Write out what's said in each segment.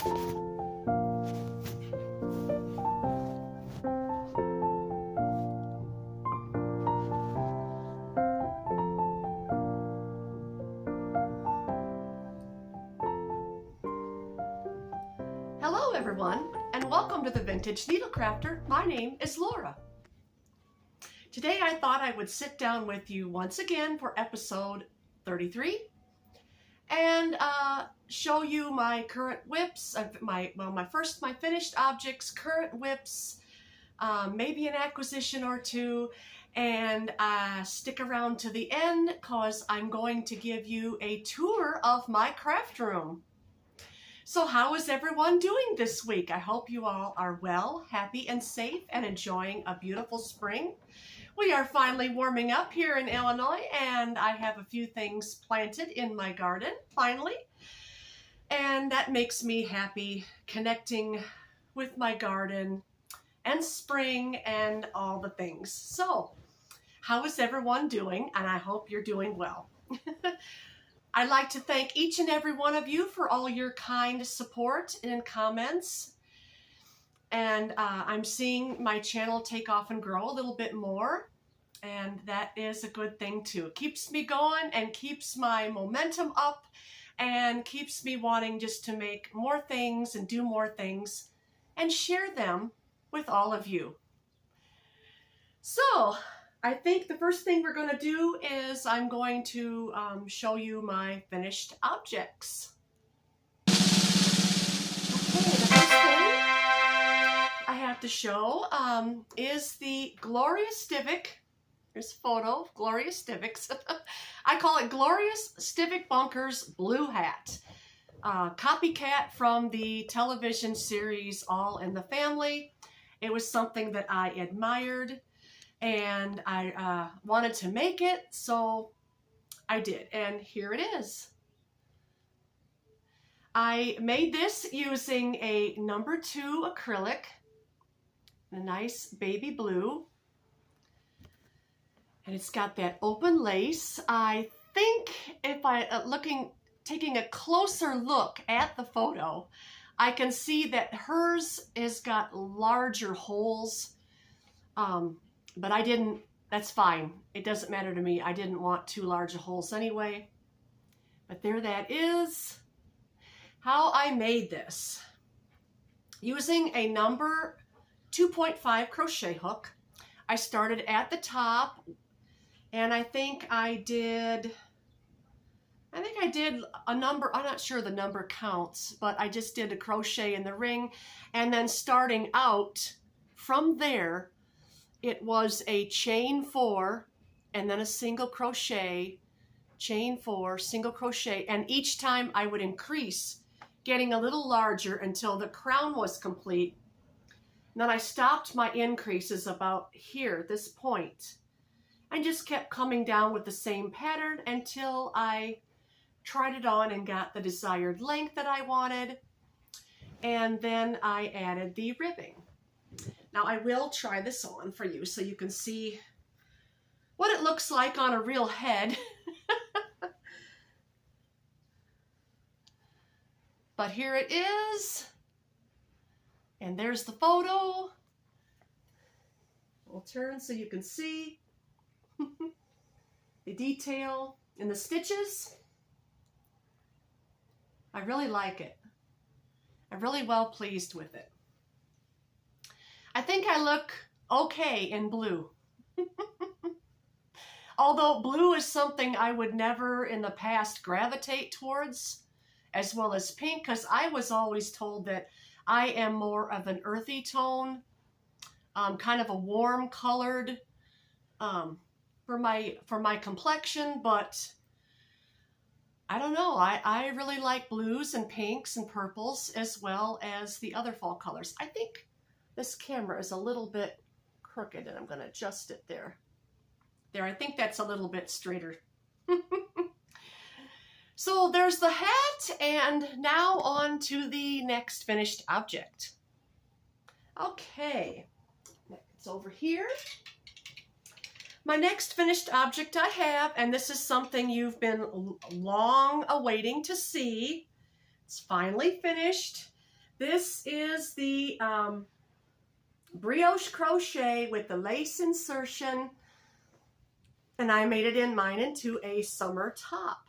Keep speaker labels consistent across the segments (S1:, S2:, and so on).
S1: Hello everyone, and welcome to the Vintage Needle Crafter. My name is Laura. Today I thought I would sit down with you once again for episode 33 and show you my current whips, my finished objects, current whips, maybe an acquisition or two, and stick around to the end because I'm going to give you a tour of my craft room. So how is everyone doing this week? I hope you all are well, happy, and safe, and enjoying a beautiful spring. We are finally warming up here in Illinois, and I have a few things planted in my garden, finally. And that makes me happy, connecting with my garden and spring and all the things. So, how is everyone doing? And I hope you're doing well. I'd like to thank each and every one of you for all your kind support and comments. And I'm seeing my channel take off and grow a little bit more. And that is a good thing too. It keeps me going and keeps my momentum up and keeps me wanting just to make more things and do more things and share them with all of you. So, I think the first thing we're going to do is I'm going to show you my finished objects. Okay, the first thing I have to show is the Gloria Stivik. Here's a photo of Gloria Stivik's. I call it Gloria Stivik Bunkers Blue Hat. Copycat from the television series All in the Family. It was something that I admired. And I wanted to make it, so I did, and here it is. I made this using a number 2 acrylic, a nice baby blue, and it's got that open lace. I think if taking a closer look at the photo, I can see that hers has got larger holes. But I didn't, that's fine. It doesn't matter to me. I didn't want too large holes anyway. But there that is how I made this. Using a number 2.5 crochet hook. I started at the top, and I think I did a number, I'm not sure the number counts, but I just did a crochet in the ring, and then starting out from there, it was a chain 4 and then a single crochet, chain 4, single crochet, and each time I would increase, getting a little larger until the crown was complete. And then I stopped my increases about here, this point, and just kept coming down with the same pattern until I tried it on and got the desired length that I wanted, and then I added the ribbing. Now I will try this on for you so you can see what it looks like on a real head. But here it is. And there's the photo. I'll turn so you can see the detail in the stitches. I really like it. I'm really well pleased with it. I think I look okay in blue. Although blue is something I would never in the past gravitate towards, as well as pink, because I was always told that I am more of an earthy tone, kind of a warm colored for my complexion, but I don't know. I really like blues and pinks and purples as well as the other fall colors. I think this camera is a little bit crooked, and I'm going to adjust it there. There, I think that's a little bit straighter. So there's the hat, and now on to the next finished object. Okay, it's over here. My next finished object I have, and this is something you've been long awaiting to see. It's finally finished. This is the brioche crochet with the lace insertion, and I made it in mine into a summer top.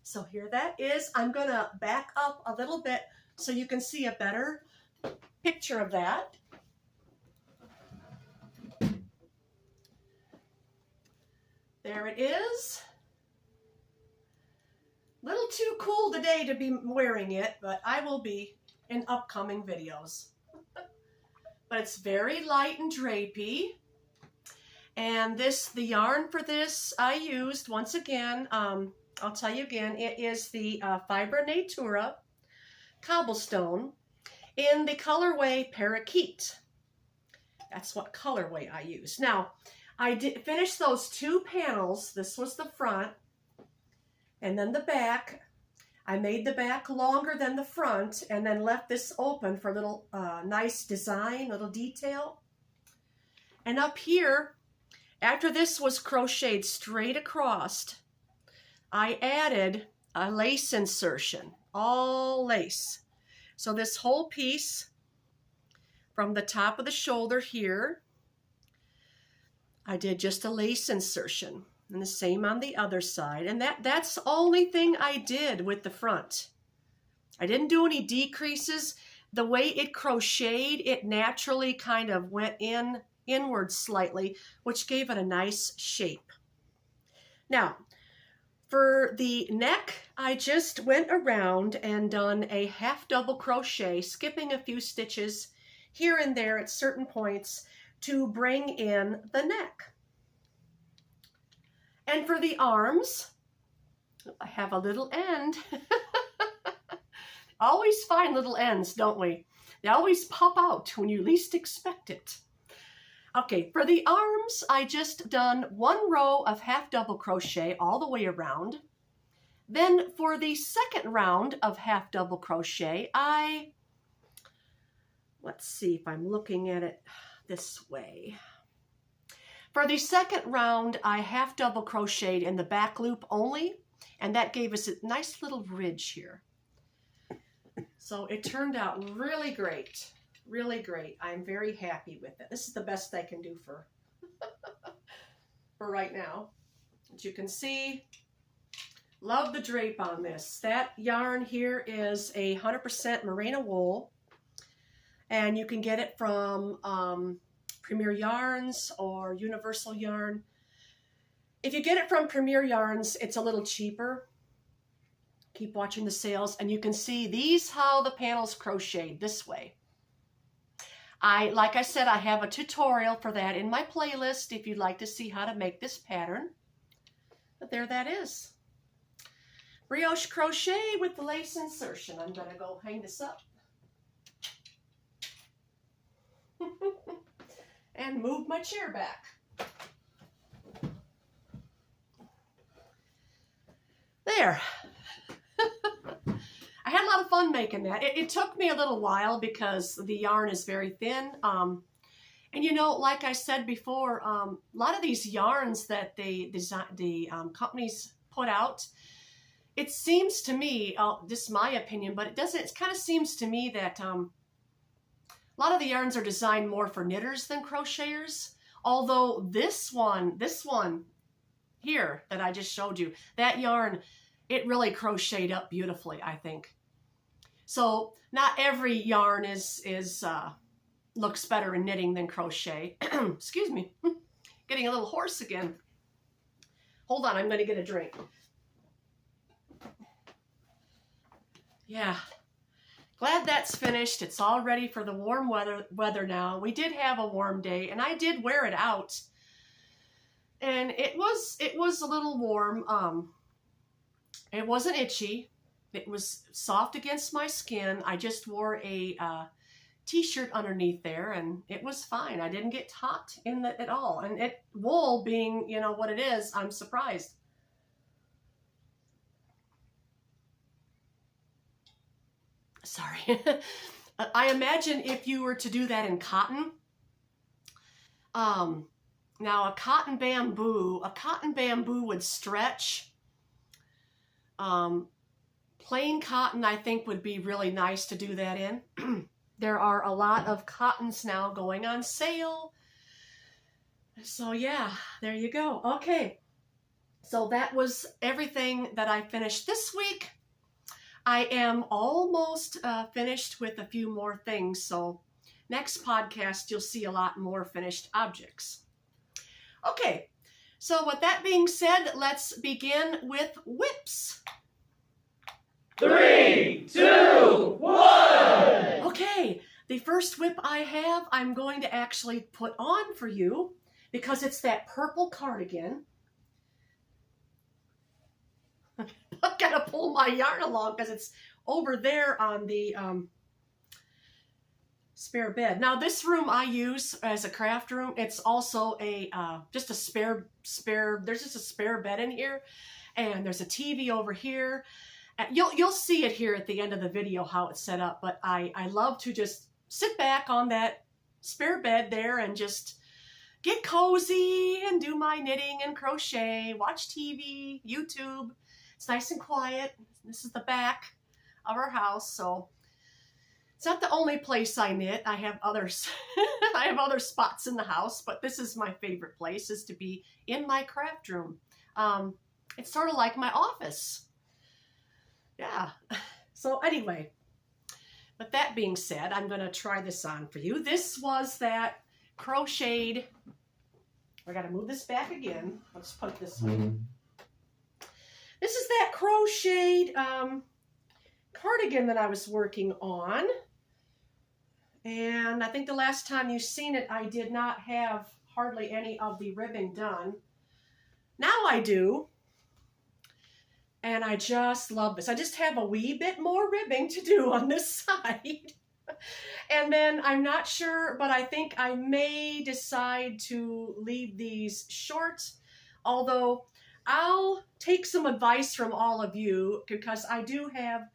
S1: So here that is. I'm gonna back up a little bit so you can see a better picture of that. There it is. A little too cool today to be wearing it, but I will be in upcoming videos. But it's very light and drapey. And the yarn for this I used, once again, I'll tell you again, it is the Fibra Natura Cobblestone in the colorway Parakeet. That's what colorway I used. Now, I did finish those two panels. This was the front, and then the back. I made the back longer than the front, and then left this open for a little nice design, little detail. And up here, after this was crocheted straight across, I added a lace insertion, all lace. So this whole piece from the top of the shoulder here, I did just a lace insertion, and the same on the other side. And that's the only thing I did with the front. I didn't do any decreases. The way it crocheted, it naturally kind of went inward slightly, which gave it a nice shape. Now, for the neck, I just went around and done a half double crochet, skipping a few stitches here and there at certain points to bring in the neck. And for the arms, I have a little end. Always find little ends, don't we? They always pop out when you least expect it. Okay, for the arms, I just done one row of half double crochet all the way around. Then for the second round of half double crochet, let's see if I'm looking at it this way. For the second round, I half double crocheted in the back loop only, and that gave us a nice little ridge here. So it turned out really great. Really great. I'm very happy with it. This is the best I can do for right now. As you can see, love the drape on this. That yarn here is 100% merino wool, and you can get it from Premier Yarns or Universal Yarn. If you get it from Premier Yarns, it's a little cheaper. Keep watching the sales, and you can see these how the panels crocheted this way. Like I said, I have a tutorial for that in my playlist if you'd like to see how to make this pattern. But there that is. Brioche crochet with the lace insertion. I'm going to go hang this up. And move my chair back. There. I had a lot of fun making that. It took me a little while because the yarn is very thin. And you know, like I said before, a lot of these yarns that the companies put out, it seems to me, this is my opinion, but it kind of seems to me that a lot of the yarns are designed more for knitters than crocheters. Although this one here that I just showed you, that yarn, it really crocheted up beautifully, I think. So not every yarn looks better in knitting than crochet. Excuse me, getting a little hoarse again. Hold on, I'm going to get a drink. Yeah, glad that's finished. It's all ready for the warm weather now. We did have a warm day, and I did wear it out, and it was a little warm. It wasn't itchy. It was soft against my skin. I just wore a t-shirt underneath there, and it was fine. I didn't get hot at all. And wool being, you know, what it is, I'm surprised. Sorry. I imagine if you were to do that in cotton, now a cotton bamboo would stretch Plain cotton, I think, would be really nice to do that in. There are a lot of cottons now going on sale. So yeah, there you go. Okay, so that was everything that I finished this week. I am almost finished with a few more things, so next podcast you'll see a lot more finished objects. Okay, so with that being said, let's begin with whips.
S2: 3, 2, 1!
S1: Okay, the first whip I have, I'm going to actually put on for you because it's that purple cardigan. I've got to pull my yarn along because it's over there on the spare bed. Now this room I use as a craft room. It's also a just a spare. There's just a spare bed in here, and there's a TV over here. You'll see it here at the end of the video how it's set up. But I love to just sit back on that spare bed there and just get cozy and do my knitting and crochet, watch TV, YouTube. It's nice and quiet. This is the back of our house, so it's not the only place I knit. I have others. I have other spots in the house, but this is my favorite place, is to be in my craft room. It's sort of like my office. Yeah. So anyway, with that being said, I'm going to try this on for you. This was that crocheted. I got to move this back again. Let's put it this way. This is that crocheted cardigan that I was working on. And I think the last time you've seen it, I did not have hardly any of the ribbing done. Now I do. And I just love this. I just have a wee bit more ribbing to do on this side. And then I'm not sure, but I think I may decide to leave these short. Although I'll take some advice from all of you, because I do have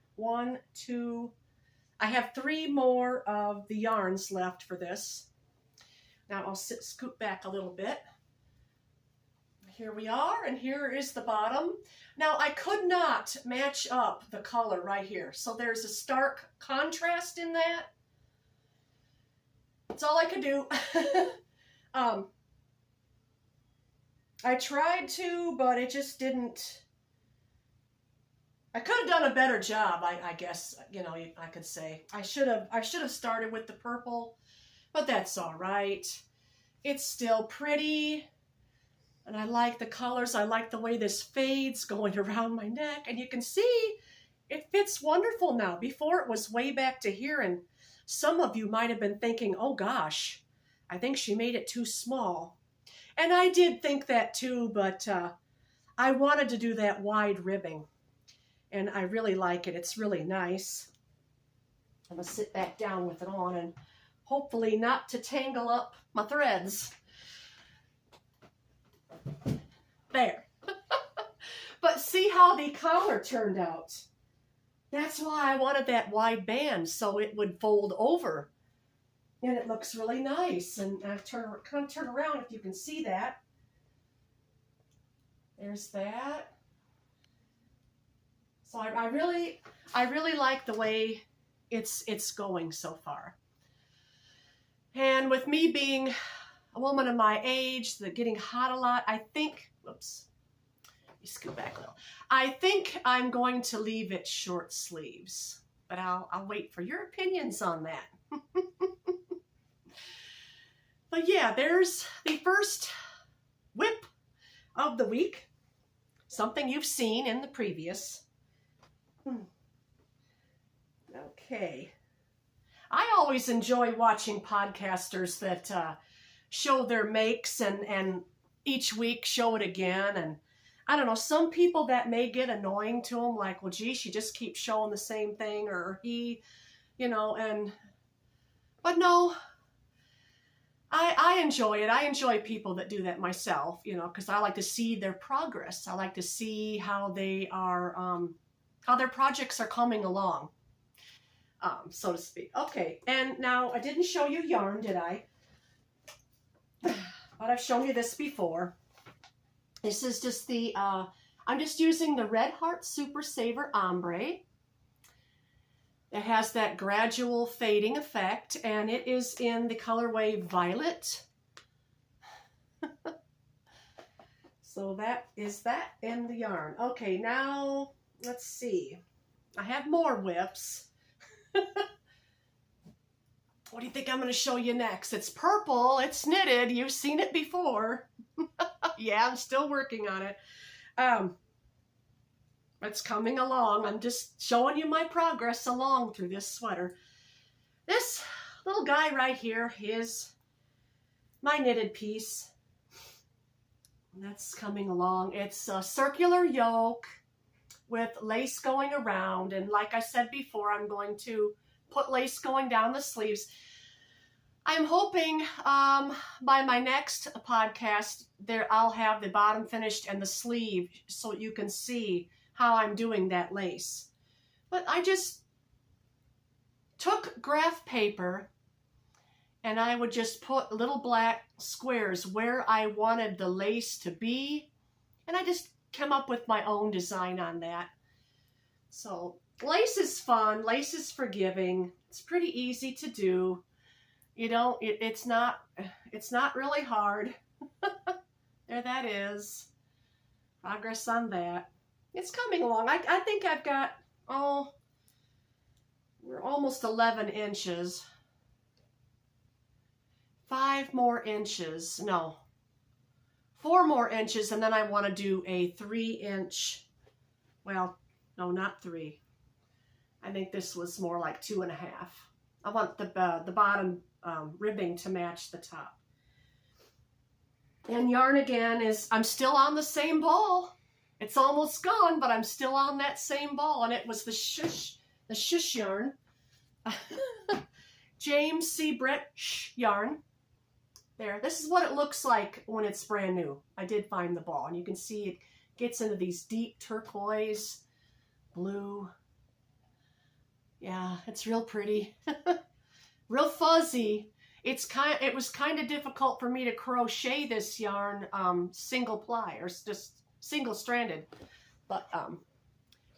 S1: I have 3 more of the yarns left for this. Now I'll scoot back a little bit. Here we are, and here is the bottom. Now I could not match up the color right here, so there's a stark contrast in that. That's all I could do. I tried to, but it just didn't. I could have done a better job, I guess, you know, I could say. I should have started with the purple, but that's all right. It's still pretty. And I like the colors. I like the way this fades going around my neck. And you can see it fits wonderful now. Before it was way back to here. And some of you might have been thinking, oh gosh, I think she made it too small. And I did think that too, but I wanted to do that wide ribbing. And I really like it. It's really nice. I'm going to sit back down with it on and hopefully not to tangle up my threads. There. But see how the collar turned out. That's why I wanted that wide band, so it would fold over. And it looks really nice. And I kind of turn around if you can see that. There's that. So I really like the way it's going so far. And with me being a woman of my age, getting hot a lot, I think, whoops, let me scoot back a little. I think I'm going to leave it short sleeves, but I'll wait for your opinions on that. But yeah, there's the first whip of the week. Something you've seen in the previous. Okay. I always enjoy watching podcasters that show their makes and each week show it again. And I don't know, some people that may get annoying to them, like, well, gee, she just keeps showing the same thing, or he, you know, but no, I enjoy it. I enjoy people that do that myself, you know, because I like to see their progress. I like to see how they are, how their projects are coming along, so to speak. Okay, and now I didn't show you yarn, did I? But I've shown you this before. This is just the, I'm just using the Red Heart Super Saver Ombre. It has that gradual fading effect, and it is in the colorway Violet. So that is that in the yarn. Okay, now let's see. I have more whips. What do you think I'm going to show you next? It's purple. It's knitted. You've seen it before. Yeah, I'm still working on it. It's coming along. I'm just showing you my progress along through this sweater. This little guy right here is my knitted piece. That's coming along. It's a circular yoke with lace going around. And like I said before, I'm going to put lace going down the sleeves. I'm hoping by my next podcast there I'll have the bottom finished and the sleeve so you can see how I'm doing that lace. But I just took graph paper and I would just put little black squares where I wanted the lace to be, and I just came up with my own design on that. So lace is fun, lace is forgiving, it's pretty easy to do. You know, it's not really hard. There that is. Progress on that. It's coming along. I think I've got, we're almost 11 inches. 5 more inches. No. 4 more inches, and then I want to do a 3-inch. Well, no, not 3. I think this was more like 2.5. I want the bottom ribbing to match the top. And yarn again is, I'm still on the same ball. It's almost gone, but I'm still on that same ball, and it was the shush yarn. James C. Brett yarn. There, this is what it looks like when it's brand new. I did find the ball, and you can see it gets into these deep turquoise, blue. Yeah, it's real pretty. Real fuzzy. It was kind of difficult for me to crochet this yarn single ply, or just single-stranded. But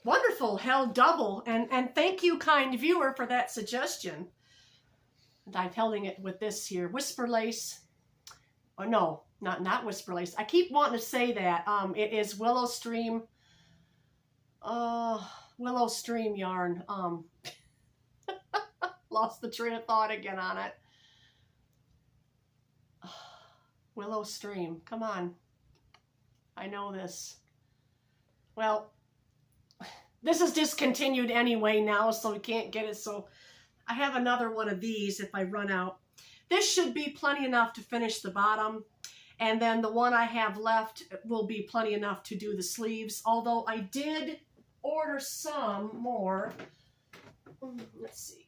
S1: wonderful, held double. And thank you, kind viewer, for that suggestion. And I'm holding it with this here, Whisper Lace. Oh, no, not Whisper Lace. I keep wanting to say that. It is Willow Stream. Willow Stream yarn. Lost the train of thought again on it. Willow Stream. Come on. I know this. Well, this is discontinued anyway now, so we can't get it. So I have another one of these if I run out. This should be plenty enough to finish the bottom. And then the one I have left will be plenty enough to do the sleeves. Although I did order some more. Let's see.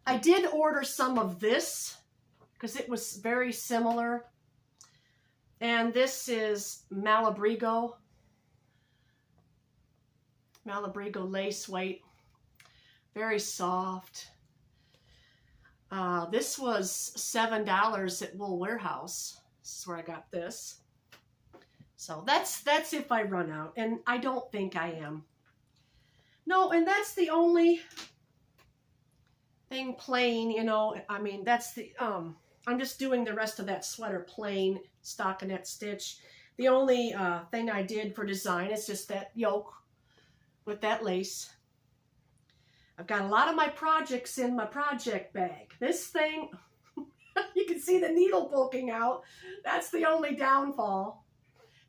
S1: I did order some of this because it was very similar. And this is Malabrigo lace weight. Very soft. This was $7 at Wool Warehouse. This is where I got this. So that's if I run out, and I don't think I am. No, and that's the only thing plain, you know. I mean, that's the I'm just doing the rest of that sweater plain stockinette stitch. The only thing I did for design is just that yoke with that lace. I've got a lot of my projects in my project bag. This thing, you can see the needle poking out. That's the only downfall.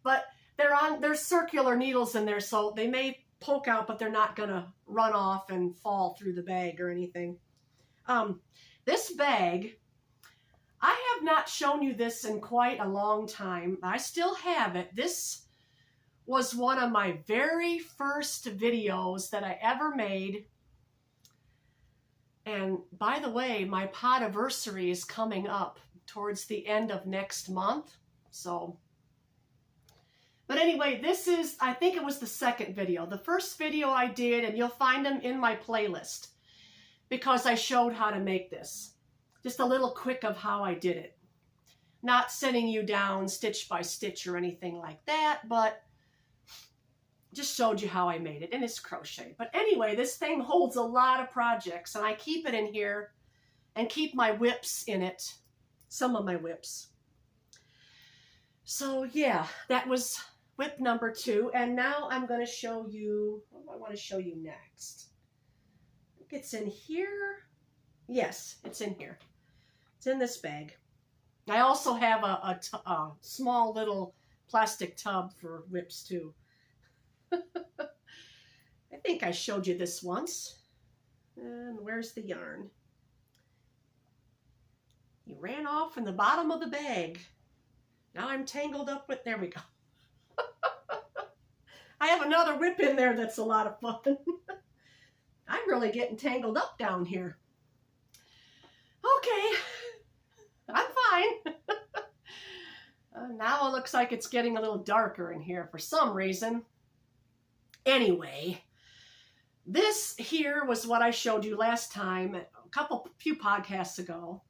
S1: But there's circular needles in there, so they may poke out, but they're not gonna run off and fall through the bag or anything. This bag, I have not shown you this in quite a long time. I still have it. This was one of my very first videos that I ever made. And by the way, my podiversary is coming up towards the end of next month. So, but anyway, this is, I think it was the second video. The first video I did, and you'll find them in my playlist because I showed how to make this. Just a little quick of how I did it. Not sitting you down stitch by stitch or anything like that, but just showed you how I made it, and it's crochet. But anyway, this thing holds a lot of projects, and I keep it in here and keep my whips in it, some of my whips. So yeah, that was whip number 2, and now I'm going to show you, what do I want to show you next? I think it's in here. Yes, it's in here. It's in this bag. I also have a small little plastic tub for whips too. I think I showed you this once. And where's the yarn? You ran off in the bottom of the bag. Now I'm tangled up with, there we go. I have another whip in there that's a lot of fun. I'm really getting tangled up down here. Okay, I'm fine. Now it looks like it's getting a little darker in here for some reason. Anyway, this here was what I showed you last time, a few podcasts ago.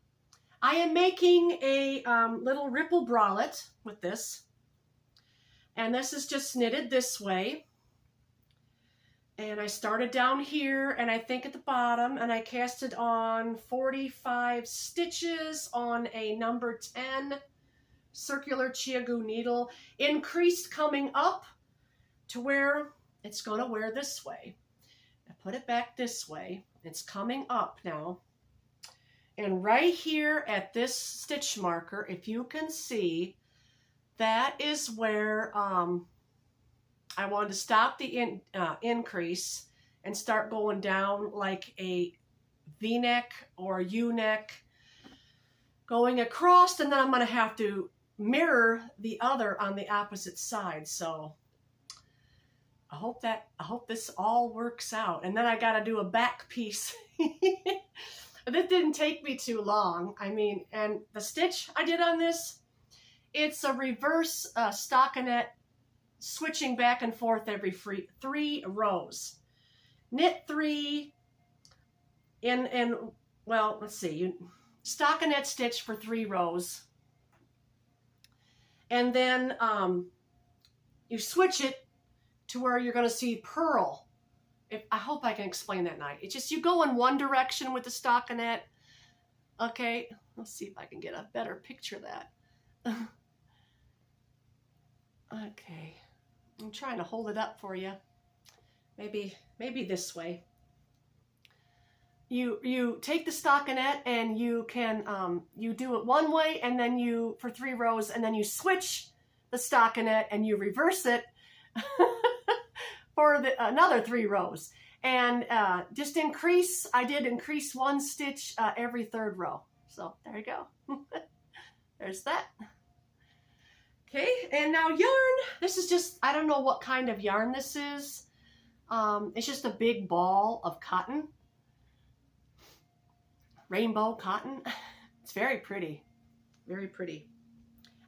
S1: I am making a little ripple bralette with this. And this is just knitted this way. And I started down here, and I think at the bottom, and I casted on 45 stitches on a number 10 circular Chiagu needle, increased coming up to where it's going to wear this way. I put it back this way. It's coming up now. And right here at this stitch marker, if you can see, that is where I wanted to stop the increase and start going down like a V-neck or a U-neck, going across, and then I'm going to have to mirror the other on the opposite side. So I hope this all works out. And then I got to do a back piece. This didn't take me too long. I mean, and the stitch I did on this, it's a reverse stockinette, switching back and forth every 3 rows. Knit 3 well, let's see, you stockinette stitch for 3 rows. And then you switch it to where you're going to see purl. I hope I can explain that night. It's just you go in one direction with the stockinette. Okay, let's see if I can get a better picture of that. Okay, I'm trying to hold it up for you. Maybe this way. You take the stockinette and you can you do it one way, and then you for 3 rows, and then you switch the stockinette and you reverse it for another 3 rows, and just increase. I did increase 1 stitch every 3rd row. So there you go. There's that. Okay, and now yarn. This is just, I don't know what kind of yarn this is. It's just a big ball of cotton. Rainbow cotton. It's very pretty. Very pretty.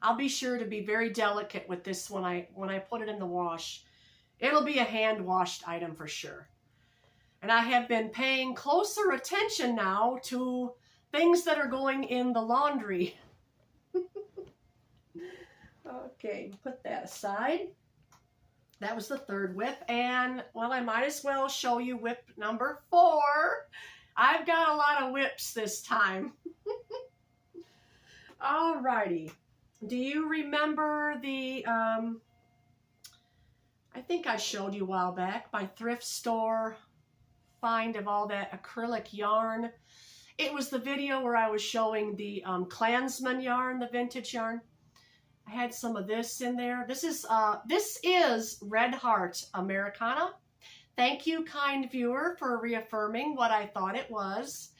S1: I'll be sure to be very delicate with this when I put it in the wash. It'll be a hand-washed item for sure. And I have been paying closer attention now to things that are going in the laundry. Okay, put that aside. That was the 3rd whip, and well, I might as well show you whip number 4. I've got a lot of whips this time. Alrighty. Do you remember the, I think I showed you a while back, my thrift store find of all that acrylic yarn? It was the video where I was showing the Klansman yarn, the vintage yarn. I had some of this in there. This is Red Heart Americana. Thank you, kind viewer, for reaffirming what I thought it was.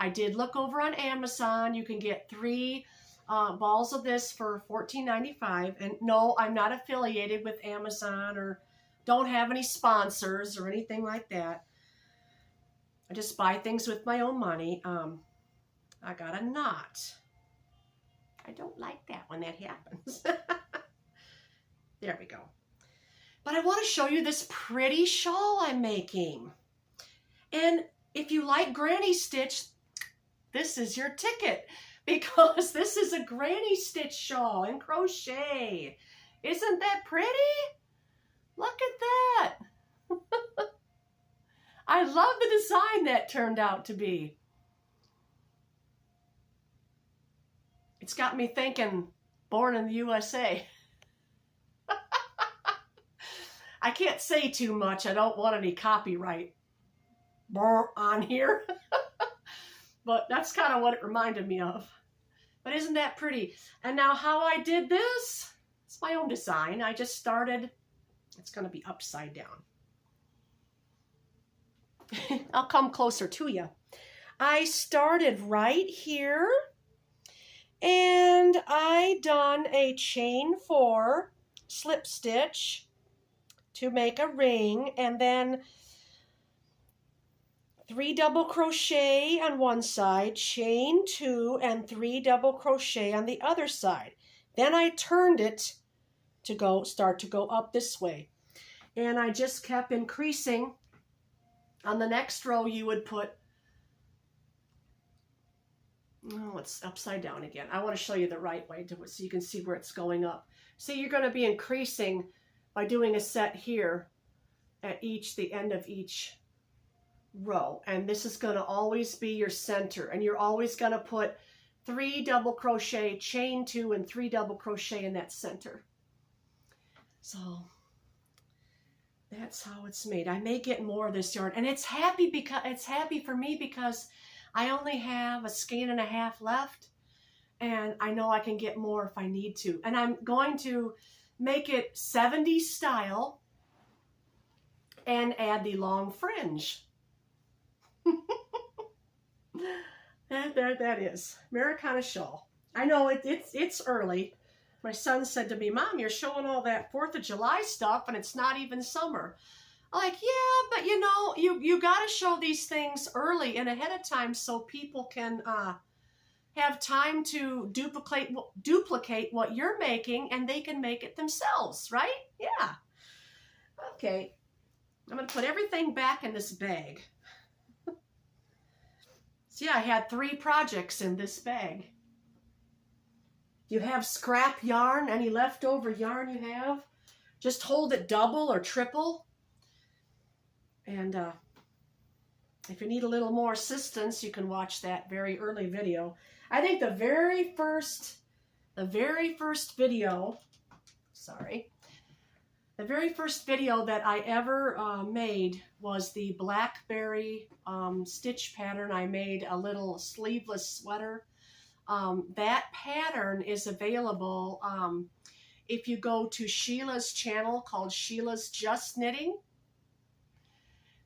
S1: I did look over on Amazon. You can get 3 balls of this for $14.95. And no, I'm not affiliated with Amazon or don't have any sponsors or anything like that. I just buy things with my own money. I got a knot. I don't like that when that happens. There we go. But I want to show you this pretty shawl I'm making. And if you like granny stitch, this is your ticket, because this is a granny stitch shawl in crochet. Isn't that pretty? Look at that. I love the design that turned out to be. It's got me thinking, born in the USA. I can't say too much. I don't want any copyright on here. But that's kind of what it reminded me of. But isn't that pretty? And now how I did this, it's my own design. I just started, it's going to be upside down. I'll come closer to you. I started right here, and I done a chain 4 slip stitch to make a ring, and then 3 double crochet on one side, chain 2, and 3 double crochet on the other side. Then I turned it to start to go up this way, and I just kept increasing. On the next row, you would put, oh, it's upside down again. I want to show you the right way to it so you can see where it's going up. See, you're going to be increasing by doing a set here at the end of each row. And this is going to always be your center. And you're always going to put 3 double crochet, chain 2, and 3 double crochet in that center. So that's how it's made. I may get more of this yarn, and it's happy for me because I only have a skein and a half left, and I know I can get more if I need to. And I'm going to make it 70s style and add the long fringe. There that is, Americana shawl. I know it's early. My son said to me, Mom, you're showing all that 4th of July stuff and it's not even summer. I'm like, yeah, but you know, you got to show these things early and ahead of time so people can have time to duplicate what you're making, and they can make it themselves, right? Yeah. Okay. I'm going to put everything back in this bag. See, I had 3 projects in this bag. You have scrap yarn, any leftover yarn you have, just hold it double or triple. And if you need a little more assistance, you can watch that very early video. I think the very first video that I ever made was the Blackberry stitch pattern. I made a little sleeveless sweater. That pattern is available if you go to Sheila's channel called Sheila's Just Knitting.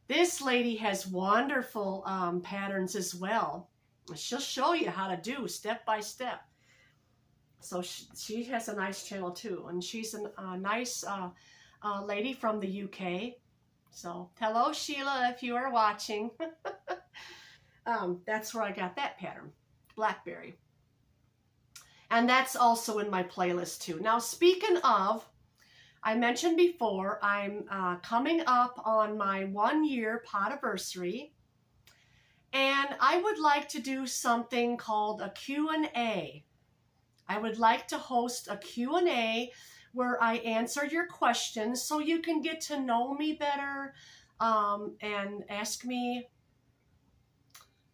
S1: This lady has wonderful patterns as well. She'll show you how to do step by step. So she has a nice channel too, and she's a nice lady from the UK. So hello Sheila, if you are watching. That's where I got that pattern, Blackberry. And that's also in my playlist too. Now, speaking of, I mentioned before, I'm coming up on my 1-year podiversary, and I would like to do something called a Q&A. I would like to host a Q&A where I answer your questions so you can get to know me better and ask me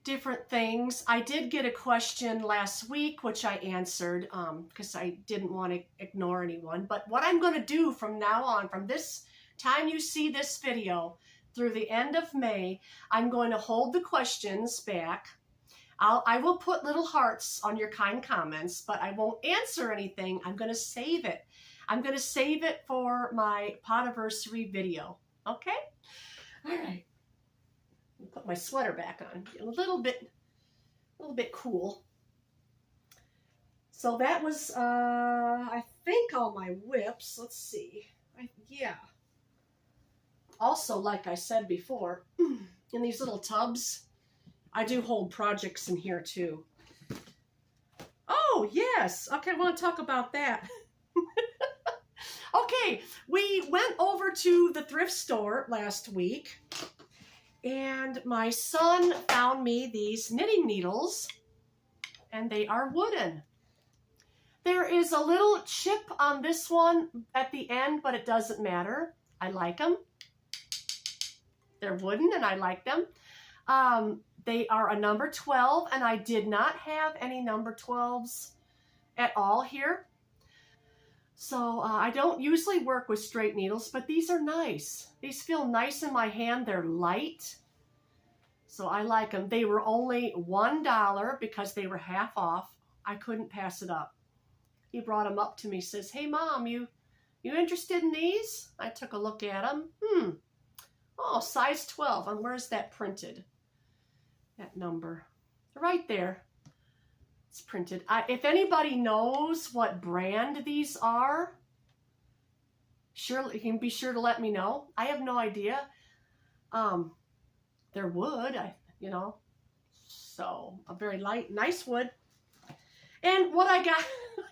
S1: different things. I did get a question last week, which I answered because I didn't want to ignore anyone. But what I'm going to do from now on, from this time you see this video through the end of May, I'm going to hold the questions back. I will put little hearts on your kind comments, but I won't answer anything. I'm going to save it. I'm going to save it for my podiversary video. Okay? All right. Put my sweater back on, get a little bit cool. So that was, I think, all my whips. Let's see. Yeah. Also, like I said before, in these little tubs, I do hold projects in here too. Oh, yes. Okay, I want to talk about that. Okay, we went over to the thrift store last week, and my son found me these knitting needles, and they are wooden. There is a little chip on this one at the end, but it doesn't matter. I like them. They're wooden and I like them. They are a number 12 and I did not have any number 12s at all here. So I don't usually work with straight needles, but these are nice. These feel nice in my hand. They're light. So I like them. They were only $1 because they were half off. I couldn't pass it up. He brought them up to me, says, "Hey Mom, you interested in these?" I took a look at them. Oh, size 12. And where's that printed? That number. Right there. It's printed. If anybody knows what brand these are, surely you can be sure to let me know. I have no idea. They're wood, so a very light, nice wood. And what I got,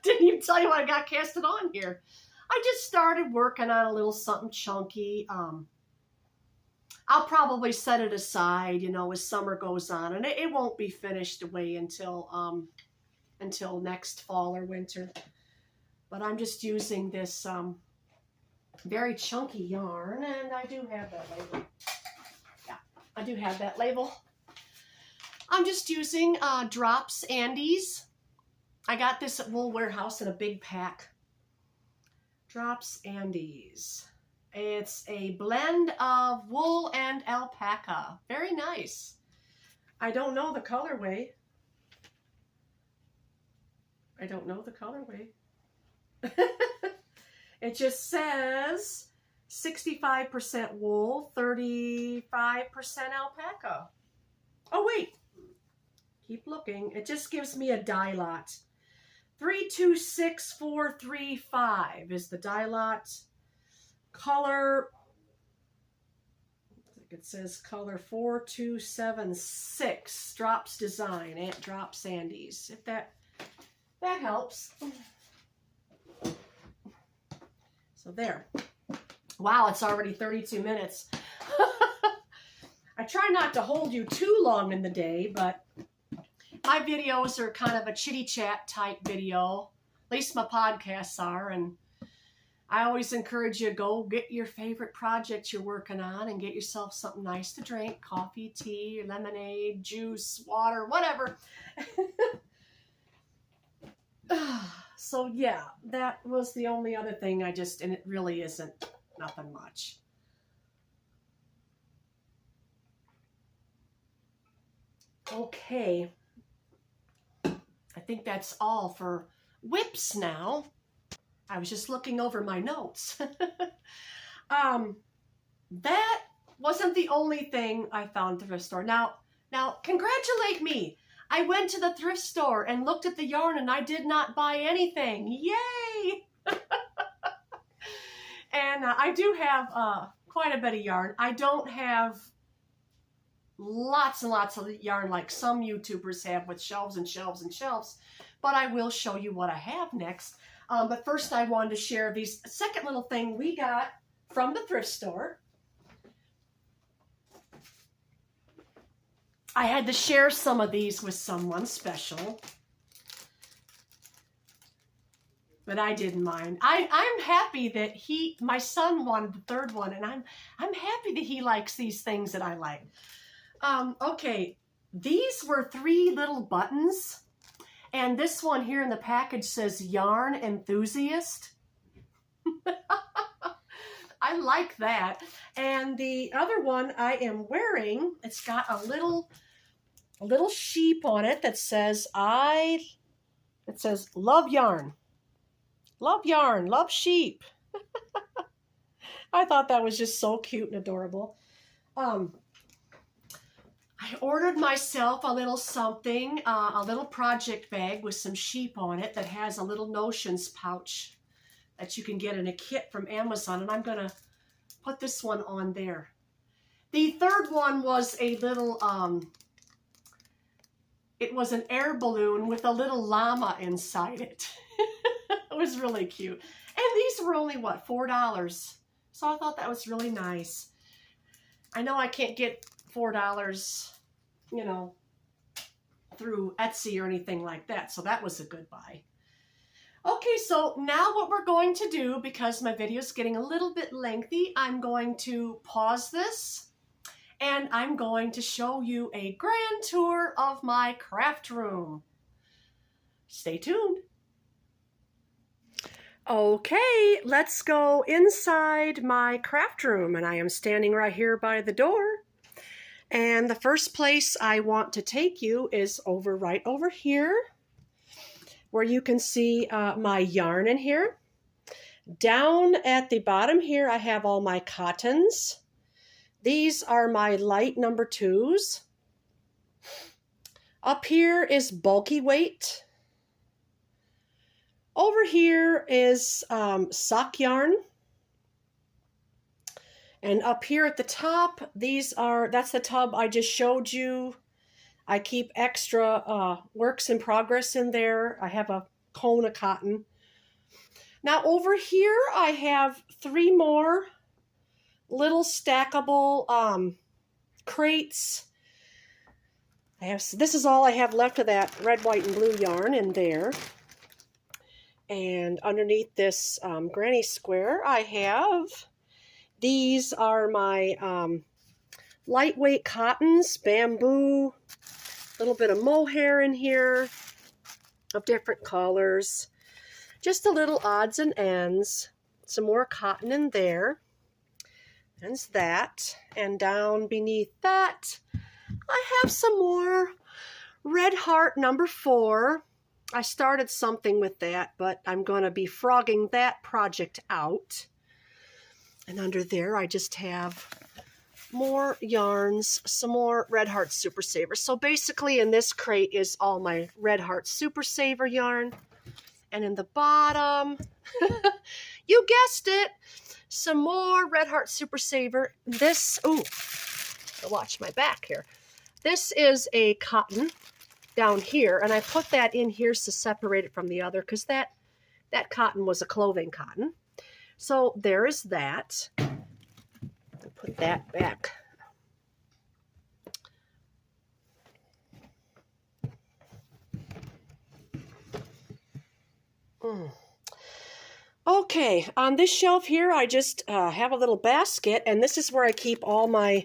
S1: didn't even tell you what I got casted on here. I just started working on a little something chunky. I'll probably set it aside, as summer goes on, and it won't be finished away until next fall or winter. But I'm just using this very chunky yarn, and I do have that label. Yeah, I do have that label. I'm just using Drops Andes. I got this at Wool Warehouse in a big pack. Drops Andes. It's a blend of wool and alpaca. Very nice. I don't know the colorway. It just says 65% wool, 35% alpaca. Oh, wait. Keep looking. It just gives me a dye lot. 326435 is the dye lot. Color, I think it says color 4276. Drops Design at Drops Andes. If that helps. So there. Wow, it's already 32 minutes. I try not to hold you too long in the day, but my videos are kind of a chitty chat type video. At least my podcasts are, and I always encourage you to go get your favorite project you're working on and get yourself something nice to drink. Coffee, tea, lemonade, juice, water, whatever. So yeah, that was the only other thing and it really isn't nothing much. Okay. I think that's all for whips now. I was just looking over my notes. That wasn't the only thing I found at the thrift store. Now, congratulate me. I went to the thrift store and looked at the yarn and I did not buy anything. Yay! And I do have quite a bit of yarn. I don't have lots and lots of yarn like some YouTubers have with shelves and shelves and shelves, but I will show you what I have next. But first I wanted to share these second little thing we got from the thrift store. I had to share some of these with someone special, but I didn't mind. I'm happy that my son wanted the third one, and I'm happy that he likes these things that I like. Okay, these were 3 little buttons, and this one here in the package says Yarn Enthusiast. I like that. And the other one I am wearing, it's got a little sheep on it that says love yarn. Love yarn, love sheep. I thought that was just so cute and adorable. I ordered myself a little something, a little project bag with some sheep on it that has a little notions pouch that you can get in a kit from Amazon, and I'm going to put this one on there. The third one was a little, it was an air balloon with a little llama inside it. It was really cute. And these were only, what, $4? So I thought that was really nice. I know I can't get $4, you know, through Etsy or anything like that, so that was a good buy. Okay, so now what we're going to do, because my video is getting a little bit lengthy, I'm going to pause this and I'm going to show you a grand tour of my craft room. Stay tuned. Okay, let's go inside my craft room, and I am standing right here by the door. And the first place I want to take you is right over here, where you can see my yarn in here. Down at the bottom here, I have all my cottons. These are my light number 2s. Up here is bulky weight. Over here is sock yarn. And up here at the top, that's the tub I just showed you. I keep extra works in progress in there. I have a cone of cotton. Now over here, I have 3 more little stackable crates. This is all I have left of that red, white, and blue yarn in there. And underneath this granny square, I have, these are my lightweight cottons, bamboo, a little bit of mohair in here of different colors, just a little odds and ends, some more cotton in there. There's that, and down beneath that, I have some more Red Heart number 4. I started something with that, but I'm going to be frogging that project out. And under there, I just have more yarns, some more Red Heart Super Saver. So basically in this crate is all my Red Heart Super Saver yarn. And in the bottom, you guessed it, some more Red Heart Super Saver. This, watch my back here. This is a cotton down here, and I put that in here to separate it from the other because that cotton was a clothing cotton. So there is that. Put that back. Okay, on this shelf here, I just have a little basket, and this is where I keep all my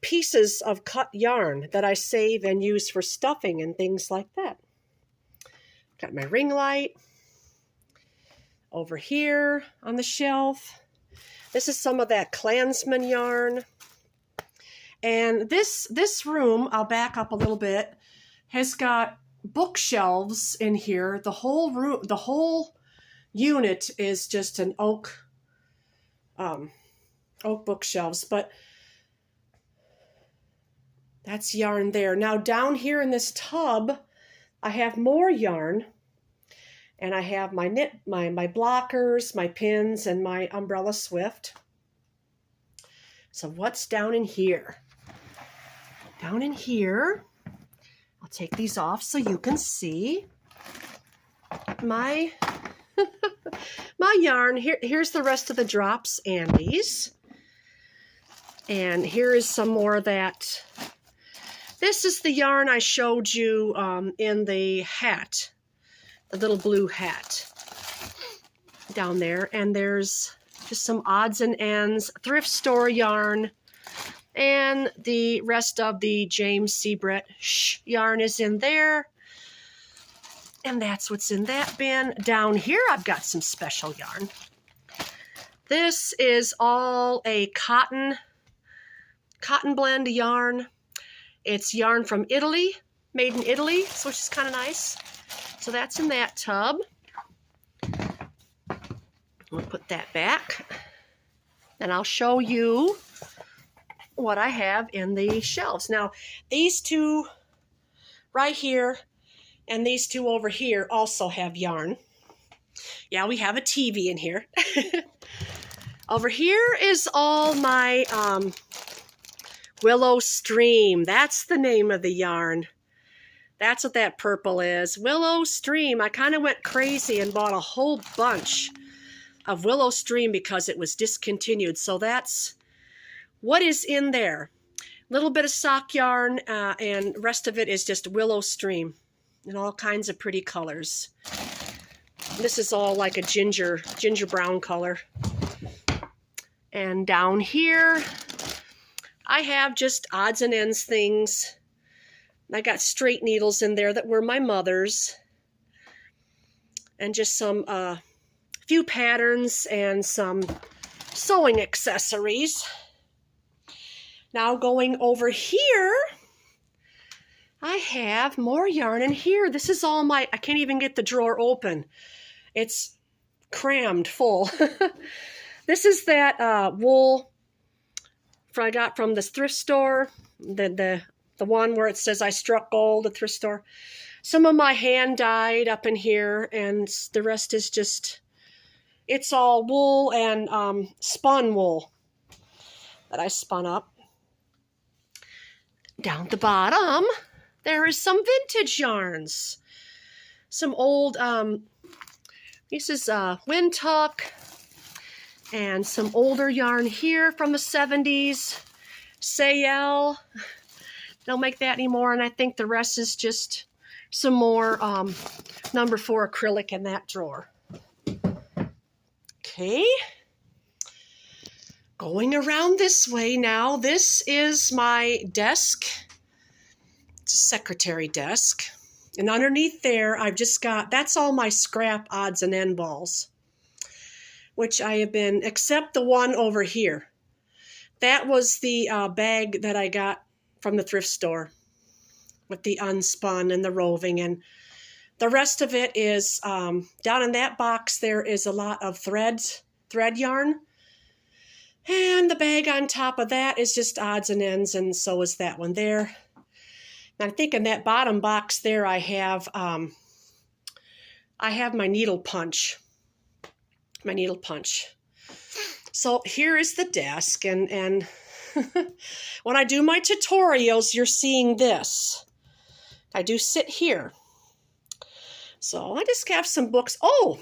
S1: pieces of cut yarn that I save and use for stuffing and things like that. Got my ring light over here on the shelf. This is some of that Klansman yarn. And this room, I'll back up a little bit, has got bookshelves in here. The whole room, the whole unit is just an oak bookshelves, but that's yarn there. Now down here in this tub, I have more yarn, and I have my my blockers, my pins, and my Umbrella Swift. So what's down in here? Down in here, I'll take these off so you can see my my yarn. Here's the rest of the drops and these. And here is some more of that. This is the yarn I showed you in the hat, the little blue hat down there. And there's just some odds and ends, thrift store yarn, and the rest of the James Seabrett yarn is in there. And that's what's in that bin. Down here, I've got some special yarn. This is all a cotton blend yarn. It's yarn from Italy, made in Italy, which is kind of nice. So that's in that tub. We'll put that back. And I'll show you what I have in the shelves. Now, these two right here and these two over here also have yarn. Yeah, we have a TV in here. Over here is all my Willow Stream. That's the name of the yarn. That's what that purple is. Willow Stream. I kind of went crazy and bought a whole bunch of Willow Stream because it was discontinued. So that's what is in there. A little bit of sock yarn and rest of it is just Willow Stream in all kinds of pretty colors. This is all like a ginger brown color. And down here, I have just odds and ends things. I got straight needles in there that were my mother's. And just some few patterns and some sewing accessories. Now going over here, I have more yarn in here. This is all I can't even get the drawer open. It's crammed full. This is that wool I got from this thrift store. The one where it says I struck gold, the thrift store. Some of my hand dyed up in here, and the rest is just, it's all wool and spun wool that I spun up. Down at the bottom, there is some vintage yarns. Some old, this is Windtuck, and some older yarn here from the 70s. Sayel, don't make that anymore, and I think the rest is just some more number 4 acrylic in that drawer. Okay. Going around this way now, this is my desk. It's a secretary desk. And underneath there, I've just got, that's all my scrap odds and end balls, which I have been, except the one over here. That was the bag that I got from the thrift store with the unspun and the roving. And the rest of it is, down in that box, there is a lot of thread yarn. And the bag on top of that is just odds and ends, and so is that one there. And I think in that bottom box there I have my needle punch. My needle punch. So here is the desk, and when I do my tutorials, you're seeing this. I do sit here. So I just have some books. Oh,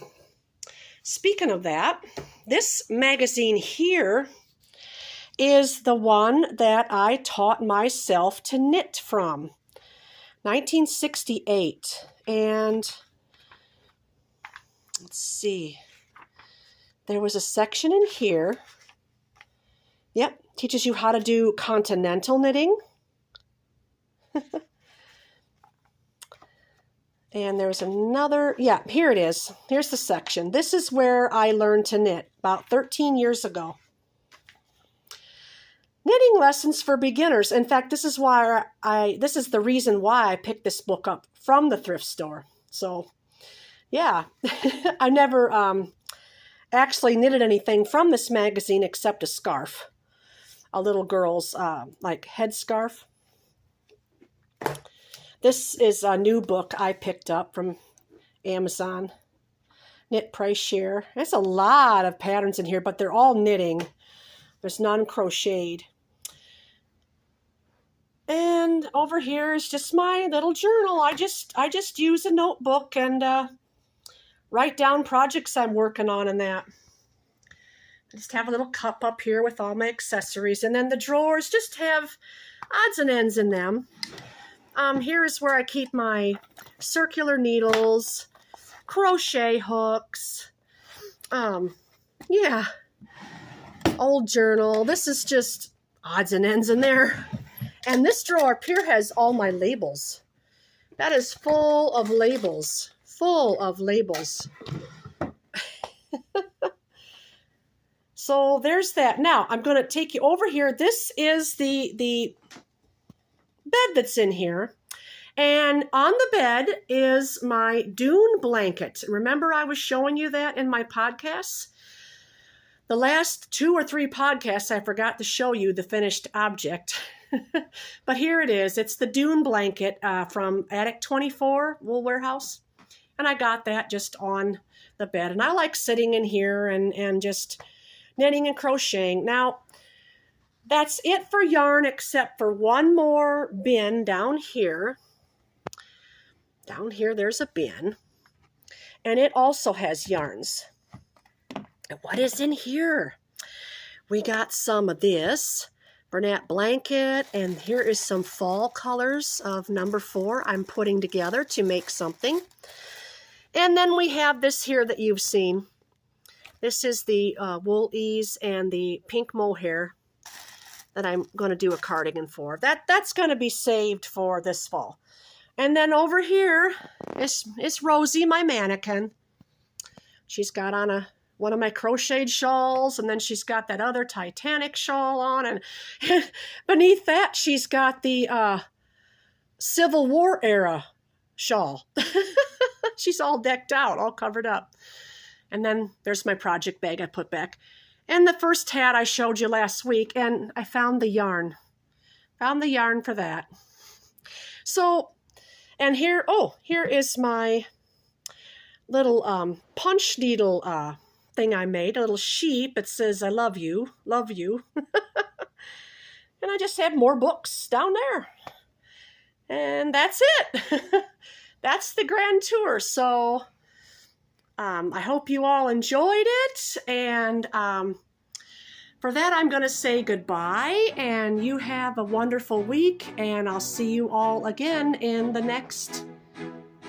S1: speaking of that, this magazine here is the one that I taught myself to knit from. 1968. And let's see. There was a section in here. Yep, teaches you how to do continental knitting. And there's another, yeah, here it is. Here's the section. This is where I learned to knit about 13 years ago. Knitting lessons for beginners. In fact, this is why this is the reason why I picked this book up from the thrift store. So, yeah, I never actually knitted anything from this magazine except a scarf. A little girl's like headscarf. This is a new book I picked up from Amazon. Knit Price Share. There's a lot of patterns in here, but they're all knitting. There's none crocheted. And over here is just my little journal. I just use a notebook and write down projects I'm working on and that. I just have a little cup up here with all my accessories. And then the drawers just have odds and ends in them. Here is where I keep my circular needles, crochet hooks, yeah, old journal. This is just odds and ends in there. And this drawer up here has all my labels. That is full of labels, full of labels. So there's that. Now I'm going to take you over here. This is the bed that's in here, and on the bed is my Dune blanket. Remember I was showing you that in my podcasts? The last 2 or 3 podcasts I forgot to show you the finished object. But here it is. It's the Dune blanket from Attic 24 Wool Warehouse, and I got that just on the bed, and I like sitting in here and just knitting and crocheting. Now that's it for yarn, except for one more bin down here. Down here, there's a bin. And it also has yarns. And what is in here? We got some of this Bernat blanket. And here is some fall colors of number 4 I'm putting together to make something. And then we have this here that you've seen. This is the wool ease and the pink mohair that I'm going to do a cardigan for. That's going to be saved for this fall. And then over here is Rosie, my mannequin. She's got on one of my crocheted shawls, and then she's got that other Titanic shawl on, and beneath that she's got the Civil War era shawl. She's all decked out, all covered up. And then there's my project bag I put back. And the first hat I showed you last week, and I found the yarn. Found the yarn for that. So, and here is my little punch needle thing I made, a little sheep. It says, I love you, love you. And I just have more books down there. And that's it. That's the grand tour. So I hope you all enjoyed it. And for that, I'm going to say goodbye. And you have a wonderful week. And I'll see you all again in the next...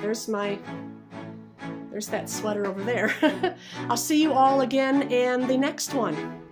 S1: There's that sweater over there. I'll see you all again in the next one.